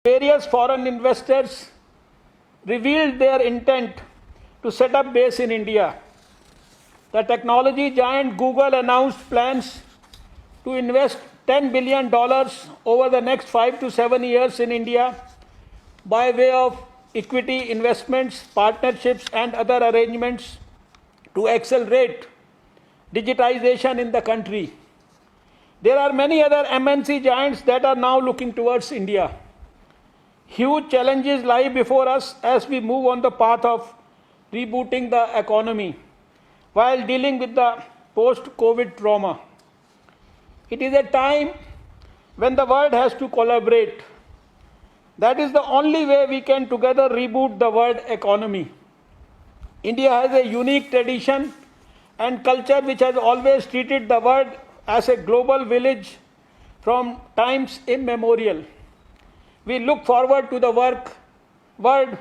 Various foreign investors revealed their intent to set up base in India. The technology giant Google announced plans to invest $10 billion over the next 5 to 7 years in India by way of equity investments, partnerships, and other arrangements to accelerate digitization in the country. There are many other MNC giants that are now looking towards India. Huge challenges lie before us as we move on the path of rebooting the economy while dealing with the post-COVID trauma. It is a time when the world has to collaborate. That is the only way we can together reboot the world economy. India has a unique tradition and culture which has always treated the world as a global village from times immemorial. We look forward to the world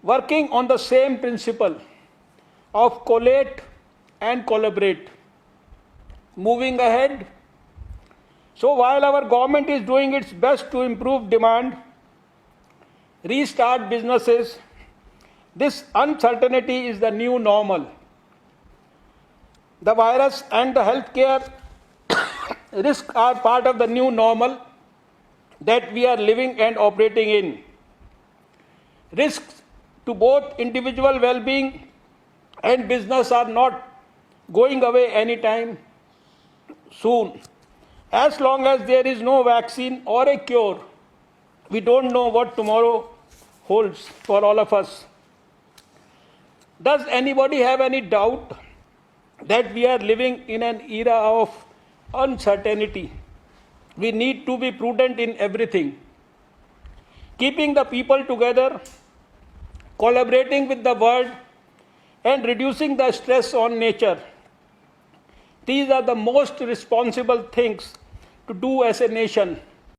working on the same principle of collate and collaborate. Moving ahead, so while our government is doing its best to improve demand, restart businesses, this uncertainty is the new normal. The virus and the healthcare risks are part of the new normal that we are living and operating in. Risks to both individual well-being and business are not going away anytime soon. As long as there is no vaccine or a cure, we don't know what tomorrow holds for all of us. Does anybody have any doubt that we are living in an era of uncertainty? We need to be prudent in everything. Keeping the people together, collaborating with the world, and reducing the stress on nature. These are the most responsible things to do as a nation.